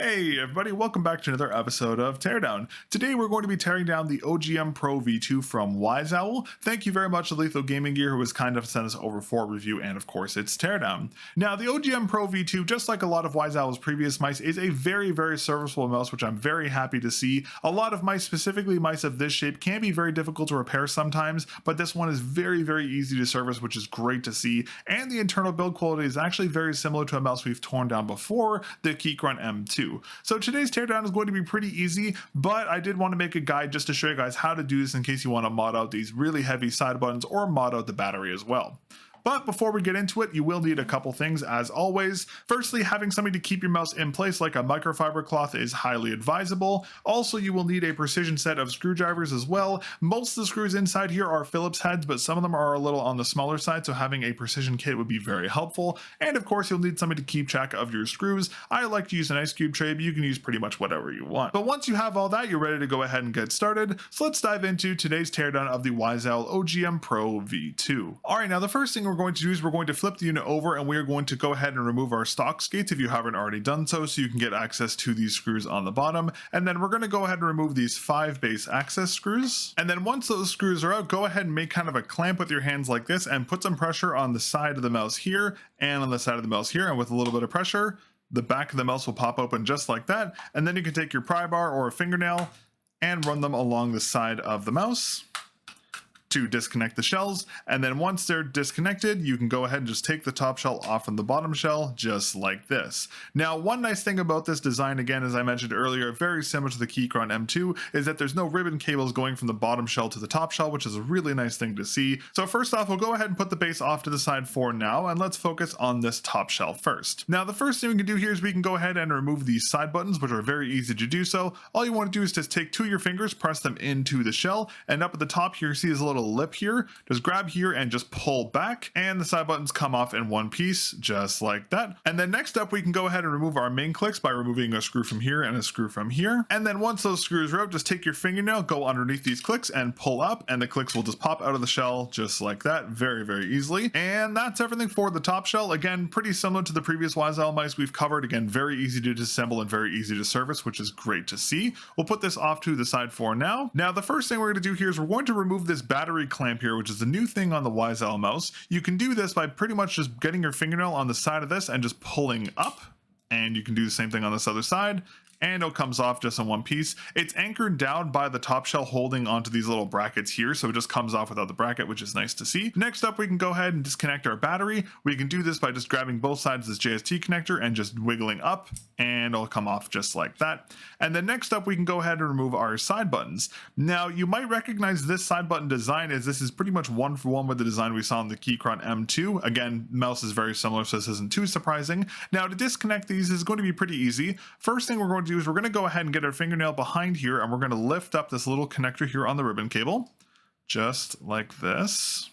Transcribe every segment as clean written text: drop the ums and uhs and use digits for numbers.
Hey everybody, welcome back to another episode of Teardown. Today we're going to be tearing down the OGM Pro V2 from WAIZOWL. Thank you very much to Lethal Gaming Gear who was kind enough to send us over for review, and of course it's Teardown. Now the OGM Pro V2, just like a lot of WAIZOWL's previous mice, is a very serviceable mouse, which I'm very happy to see. A lot of mice, specifically mice of this shape, can be very difficult to repair sometimes, but this one is very easy to service, which is great to see. And the internal build quality is actually very similar to a mouse we've torn down before, the Keychron M2. So today's teardown is going to be pretty easy, but I did want to make a guide just to show you guys how to do this in case you want to mod out these really heavy side buttons or mod out the battery as well. But before we get into it, you will need a couple things as always. Firstly, having something to keep your mouse in place like a microfiber cloth is highly advisable. Also, you will need a precision set of screwdrivers as well. Most of the screws inside here are Phillips heads, but some of them are a little on the smaller side, so having a precision kit would be very helpful. And of course, you'll need something to keep track of your screws. I like to use an ice cube tray, but you can use pretty much whatever you want. But once you have all that, you're ready to go ahead and get started. So let's dive into today's teardown of the WAIZOWL OGM Pro V2. Alright, now the first thing we're going to do is we're going to flip the unit over and we are going to go ahead and remove our stock skates if you haven't already done so you can get access to these screws on the bottom. And then we're going to go ahead and remove these 5 base access screws. And then once those screws are out, go ahead and make kind of a clamp with your hands like this and put some pressure on the side of the mouse here and on the side of the mouse here, and with a little bit of pressure, the back of the mouse will pop open just like that. And then you can take your pry bar or a fingernail and run them along the side of the mouse to disconnect the shells. And then once they're disconnected, you can go ahead and just take the top shell off from the bottom shell, just like this. Now, one nice thing about this design, again, as I mentioned earlier, very similar to the Keychron M2, is that there's no ribbon cables going from the bottom shell to the top shell, which is a really nice thing to see. So first off, we'll go ahead and put the base off to the side for now, and let's focus on this top shell first. Now, the first thing we can do here is we can go ahead and remove these side buttons, which are very easy to do so. All you want to do is just take 2 of your fingers, press them into the shell, and up at the top here, you see this little lip here. Just grab here and just pull back, and the side buttons come off in one piece, just like that. And then next up, we can go ahead and remove our main clicks by removing a screw from here and a screw from here. And then once those screws are out, just take your fingernail, go underneath these clicks and pull up, and the clicks will just pop out of the shell just like that, very easily. And that's everything for the top shell. Again, pretty similar to the previous WAIZOWL mice we've covered. Again, very easy to disassemble and very easy to service, which is great to see. We'll put this off to the side for now. Now, the first thing we're going to do here is we're going to remove this battery clamp here, which is the new thing on the WAIZOWL mouse. You can do this by pretty much just getting your fingernail on the side of this and just pulling up, and you can do the same thing on this other side, and it comes off just in one piece. It's anchored down by the top shell holding onto these little brackets here, so it just comes off without the bracket, which is nice to see. Next up, we can go ahead and disconnect our battery. We can do this by just grabbing both sides of this JST connector and just wiggling up, and it'll come off just like that. And then next up, we can go ahead and remove our side buttons. Now, you might recognize this side button design as this is pretty much one for one with the design we saw in the Keychron M2. Again, mouse is very similar, so this isn't too surprising. Now, to disconnect these is going to be pretty easy. First thing we're going to do is we're going to go ahead and get our fingernail behind here, and we're going to lift up this little connector here on the ribbon cable, just like this.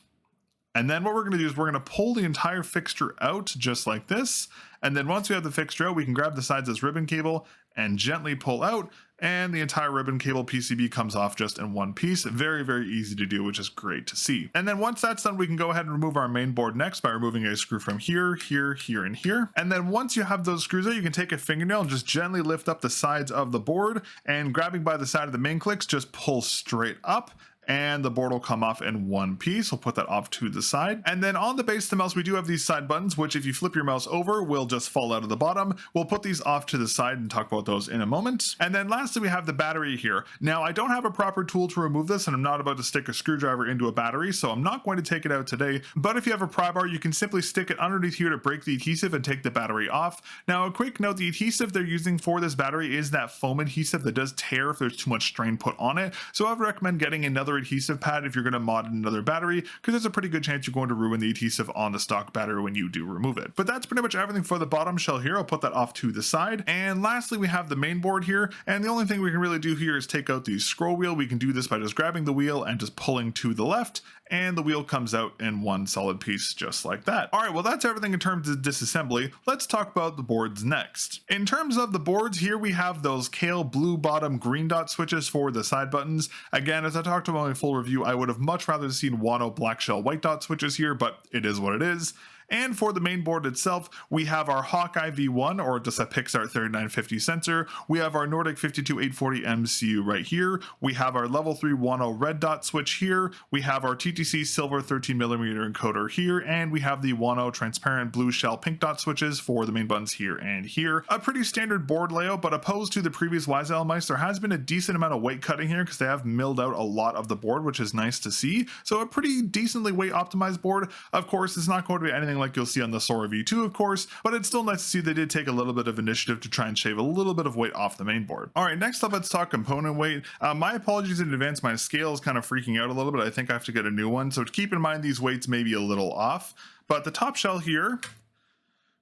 And then what we're going to do is we're going to pull the entire fixture out just like this. And then once we have the fixture out, we can grab the sides of this ribbon cable and gently pull out, and the entire ribbon cable PCB comes off just in one piece. Very easy to do, which is great to see. And then once that's done, we can go ahead and remove our main board next by removing a screw from here, here, and here. And then once you have those screws out, you can take a fingernail and just gently lift up the sides of the board, and grabbing by the side of the main clicks, just pull straight up, and the board will come off in one piece. We'll put that off to the side. And then on the base of the mouse, we do have these side buttons, which if you flip your mouse over, will just fall out of the bottom. We'll put these off to the side and talk about those in a moment. And then lastly, we have the battery here. Now, I don't have a proper tool to remove this, and I'm not about to stick a screwdriver into a battery, so I'm not going to take it out today. But if you have a pry bar, you can simply stick it underneath here to break the adhesive and take the battery off. Now, a quick note, the adhesive they're using for this battery is that foam adhesive that does tear if there's too much strain put on it. So I would recommend getting another adhesive pad if you're going to mod another battery, because there's a pretty good chance you're going to ruin the adhesive on the stock battery when you do remove it. But that's pretty much everything for the bottom shell here. I'll put that off to the side. And lastly, we have the main board here, and the only thing we can really do here is take out the scroll wheel. We can do this by just grabbing the wheel and just pulling to the left, and the wheel comes out in one solid piece just like that. All right, well, that's everything in terms of disassembly. Let's talk about the boards next. In terms of the boards here, we have those kale blue bottom green dot switches for the side buttons. Again, as I talked about in my full review, I would have much rather seen Wano black shell white dot switches here, but it is what it is. And for the main board itself, we have our Hawkeye V1, or just a Pixar 3950 sensor. We have our Nordic 52840 MCU right here. We have our level 3 10 red dot switch here. We have our TTC silver 13mm encoder here, and we have the 10 transparent blue shell pink dot switches for the main buttons here and here. A pretty standard board layout, but opposed to the previous WAIZOWL mice, there has been a decent amount of weight cutting here because they have milled out a lot of the board, which is nice to see. So a pretty decently weight optimized board. Of course, it's not going to be anything like you'll see on the Sora V2, of course, but it's still nice to see they did take a little bit of initiative to try and shave a little bit of weight off the main board. All right, next up, let's talk component weight. My apologies in advance, my scale is kind of freaking out a little bit. I think I have to get a new one. So keep in mind these weights may be a little off, but the top shell here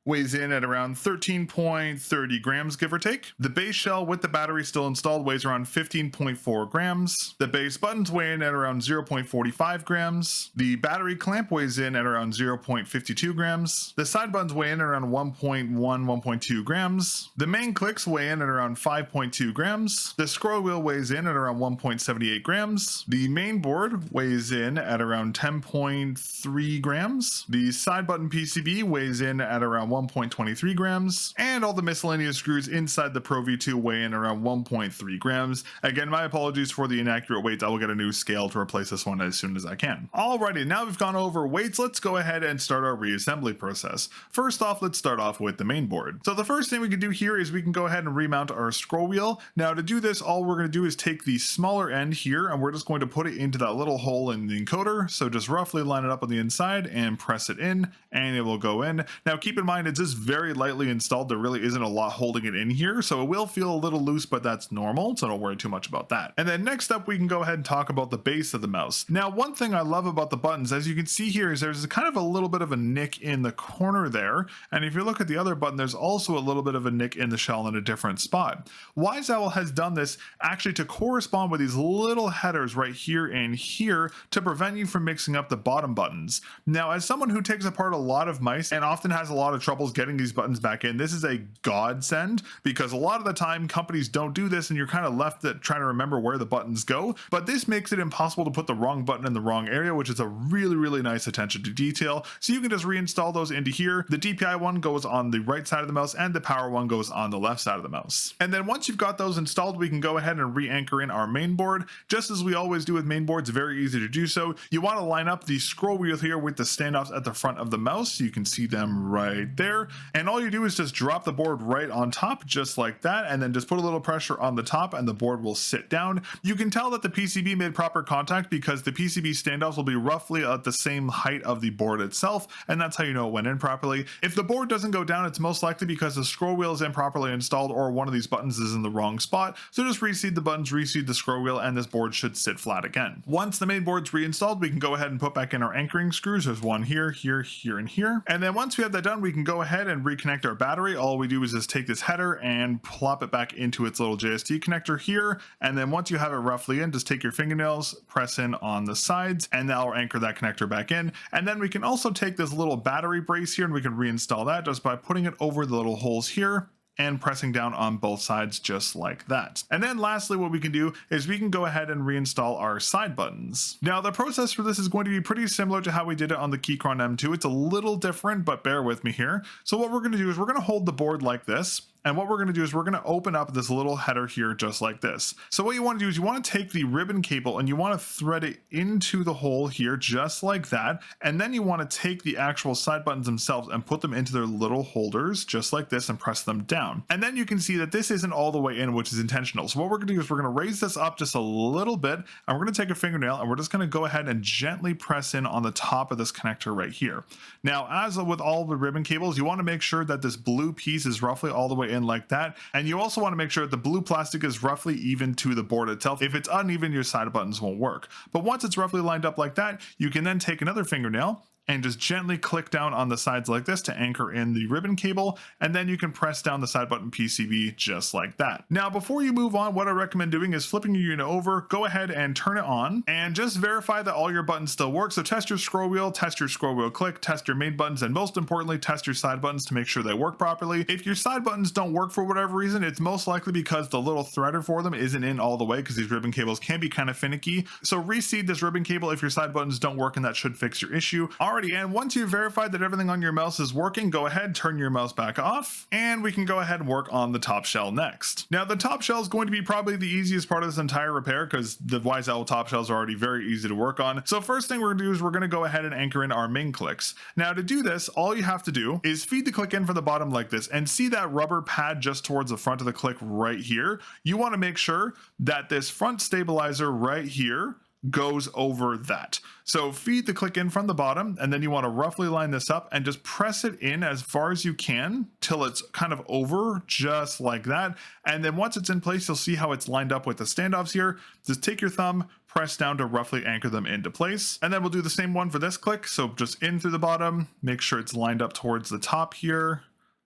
weighs in at around 13.30 grams, give or take. The base shell with the battery still installed weighs around 15.4 grams. The base buttons weigh in at around 0.45 grams. The battery clamp weighs in at around 0.52 grams. The side buttons weigh in at around 1.2 grams. The main clicks weigh in at around 5.2 grams. The scroll wheel weighs in at around 1.78 grams. The main board weighs in at around 10.3 grams. The side button PCB weighs in at around 1.23 grams, and all the miscellaneous screws inside the Pro V2 weigh in around 1.3 grams. Again, my apologies for the inaccurate weights. I will get a new scale to replace this one as soon as I can. Alrighty, now we've gone over weights, let's go ahead and start our reassembly process. First off, let's start off with the main board. So the first thing we can do here is we can go ahead and remount our scroll wheel. Now to do this, all we're going to do is take the smaller end here and we're just going to put it into that little hole in the encoder. So just roughly line it up on the inside and press it in and it will go in. Now keep in mind, it's just very lightly installed. There really isn't a lot holding it in here, so it will feel a little loose, but that's normal, so don't worry too much about that. And then next up, we can go ahead and talk about the base of the mouse. Now, one thing I love about the buttons, as you can see here, is there's kind of a little bit of a nick in the corner there, and if you look at the other button, there's also a little bit of a nick in the shell in a different spot. WAIZOWL has done this actually to correspond with these little headers right here and here to prevent you from mixing up the bottom buttons. Now, as someone who takes apart a lot of mice and often has a lot of troubles getting these buttons back in, this is a godsend because a lot of the time companies don't do this and you're kind of left trying to remember where the buttons go, but this makes it impossible to put the wrong button in the wrong area, which is a really nice attention to detail. So you can just reinstall those into here. The DPI one goes on the right side of the mouse and the power one goes on the left side of the mouse. And then once you've got those installed, we can go ahead and re-anchor in our main board. Just as we always do with main boards, very easy to do so. You want to line up the scroll wheel here with the standoffs at the front of the mouse. You can see them right there. And all you do is just drop the board right on top, just like that, and then just put a little pressure on the top and the board will sit down. You can tell that the PCB made proper contact because the PCB standoffs will be roughly at the same height of the board itself, and that's how you know it went in properly. If the board doesn't go down, it's most likely because the scroll wheel is improperly installed or one of these buttons is in the wrong spot. So just reseat the buttons, reseat the scroll wheel, and this board should sit flat again. Once the main board's reinstalled, we can go ahead and put back in our anchoring screws. There's one here, here, and here. And then once we have that done, we can go ahead and reconnect our battery. All we do is just take this header and plop it back into its little JST connector here. And then once you have it roughly in, just take your fingernails, press in on the sides, and that'll anchor that connector back in. And then we can also take this little battery brace here and we can reinstall that just by putting it over the little holes here and pressing down on both sides just like that. And then lastly, what we can do is we can go ahead and reinstall our side buttons. Now the process for this is going to be pretty similar to how we did it on the Keychron M2. It's a little different, but bear with me here. So what we're going to do is we're going to hold the board like this. And what we're going to do is we're going to open up this little header here just like this. So what you want to do is you want to take the ribbon cable and you want to thread it into the hole here just like that. And then you want to take the actual side buttons themselves and put them into their little holders just like this and press them down. And then you can see that this isn't all the way in, which is intentional. So what we're going to do is we're going to raise this up just a little bit and we're going to take a fingernail and we're just going to go ahead and gently press in on the top of this connector right here. Now, as with all the ribbon cables, you want to make sure that this blue piece is roughly all the way in like that, and you also want to make sure that the blue plastic is roughly even to the board itself. If it's uneven, your side buttons won't work, but once it's roughly lined up like that, you can then take another fingernail and just gently click down on the sides like this to anchor in the ribbon cable, and then you can press down the side button PCB just like that. Now, before you move on, what I recommend doing is flipping your unit over, go ahead and turn it on, and just verify that all your buttons still work. So test your scroll wheel click, test your main buttons, and most importantly, test your side buttons to make sure they work properly. If your side buttons don't work for whatever reason, it's most likely because the little threader for them isn't in all the way, because these ribbon cables can be kind of finicky. So reseed this ribbon cable if your side buttons don't work, and that should fix your issue. Our Alrighty, and once you've verified that everything on your mouse is working, go ahead, turn your mouse back off, and we can go ahead and work on the top shell next. Now, the top shell is going to be probably the easiest part of this entire repair because the WAIZOWL top shells are already very easy to work on. So first thing we're going to do is we're going to go ahead and anchor in our main clicks. Now, to do this, all you have to do is feed the click in from the bottom like this, and see that rubber pad just towards the front of the click right here. You want to make sure that this front stabilizer right here goes over that. So feed the click in from the bottom, and then you want to roughly line this up and just press it in as far as you can till it's kind of over, just like that. And then once it's in place, you'll see how it's lined up with the standoffs here. Just take your thumb, press down to roughly anchor them into place. And then we'll do the same one for this click. So just in through the bottom, make sure it's lined up towards the top here,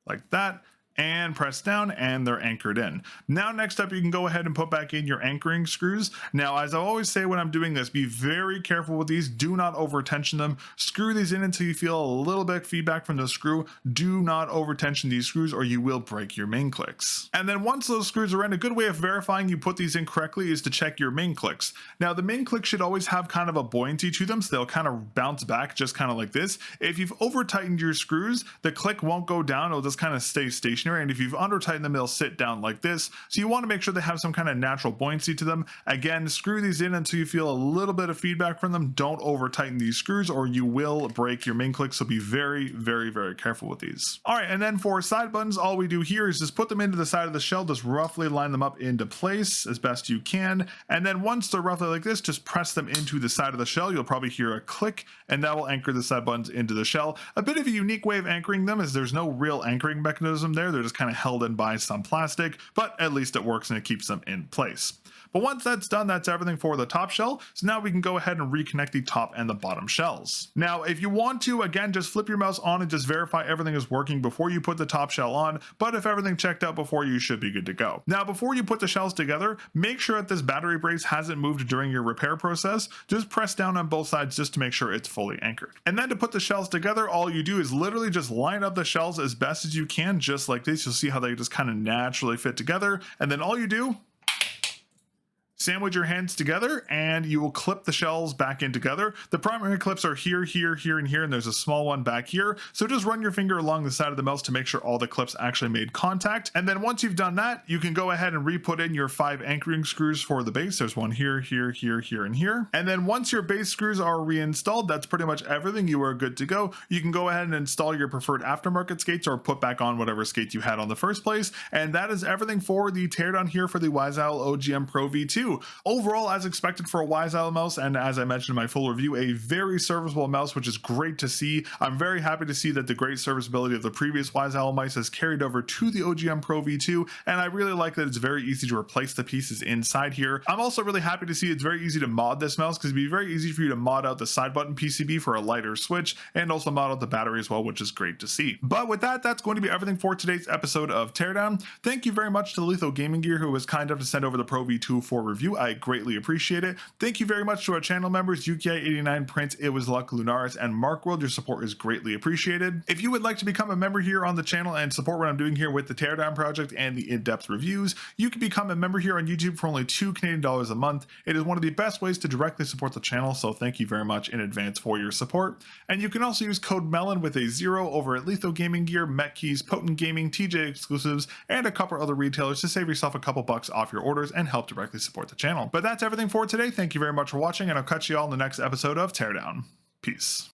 like that, and press down, and they're anchored in. Now, next up, you can go ahead and put back in your anchoring screws. Now, as I always say when I'm doing this, be very careful with these. Do not over tension them. Screw these in until you feel a little bit feedback from the screw. Do not over tension these screws or you will break your main clicks. And then once those screws are in, a good way of verifying you put these in correctly is to check your main clicks. Now, the main clicks should always have kind of a buoyancy to them, so they'll kind of bounce back just kind of like this. If you've over tightened your screws, the click won't go down. It'll just kind of stay stationary. And if you've under tightened them, they'll sit down like this. So you want to make sure they have some kind of natural buoyancy to them. Again, screw these in until you feel a little bit of feedback from them. Don't over tighten these screws or you will break your main clicks. So be very, very, very careful with these. All right, and then for side buttons, all we do here is just put them into the side of the shell, just roughly line them up into place as best you can. And then once they're roughly like this, just press them into the side of the shell. You'll probably hear a click, and that will anchor the side buttons into the shell. A bit of a unique way of anchoring them is there's no real anchoring mechanism there. They're just kind of held in by some plastic, but at least it works and it keeps them in place. But once that's done, that's everything for the top shell. So now we can go ahead and reconnect the top and the bottom shells. Now, if you want to, again, just flip your mouse on and just verify everything is working before you put the top shell on. But if everything checked out before, you should be good to go. Now, before you put the shells together, make sure that this battery brace hasn't moved during your repair process. Just press down on both sides just to make sure it's fully anchored. And then to put the shells together, all you do is literally just line up the shells as best as you can, just like this. You'll see how they just kind of naturally fit together. And then all you do, sandwich your hands together and you will clip the shells back in together. The primary clips are here, here, here, and here, and there's a small one back here. So just run your finger along the side of the mouse to make sure all the clips actually made contact. And then once you've done that, you can go ahead and re-put in your 5 anchoring screws for the base. There's one here, here, here, here, and here. And then once your base screws are reinstalled, that's pretty much everything. You are good to go. You can go ahead and install your preferred aftermarket skates or put back on whatever skate you had on the first place. And that is everything for the teardown here for the WAIZOWL OGM Pro V2. Overall, as expected for a WAIZOWL mouse, and as I mentioned in my full review, a very serviceable mouse, which is great to see. I'm very happy to see that the great serviceability of the previous WAIZOWL mice has carried over to the OGM Pro V2, and I really like that it's very easy to replace the pieces inside here. I'm also really happy to see it's very easy to mod this mouse because it'd be very easy for you to mod out the side button PCB for a lighter switch and also mod out the battery as well, which is great to see. But with that, that's going to be everything for today's episode of Teardown. Thank you very much to Lethal Gaming Gear, who was kind enough to send over the Pro V2 for review. I greatly appreciate it. Thank you very much to our channel members, UKI89, Prince, It Was Luck, Lunaris, and Mark World. Your support is greatly appreciated. If you would like to become a member here on the channel and support what I'm doing here with the Teardown project and the in-depth reviews, you can become a member here on YouTube for only $2 Canadian a month. It is one of the best ways to directly support the channel, so thank you very much in advance for your support. And you can also use code MELON with a 0 over at Lethal Gaming Gear, Metkeys, Potent Gaming, TJ Exclusives, and a couple other retailers to save yourself a couple bucks off your orders and help directly support the channel. But that's everything for today. Thank you very much for watching, and I'll catch you all in the next episode of Teardown. Peace.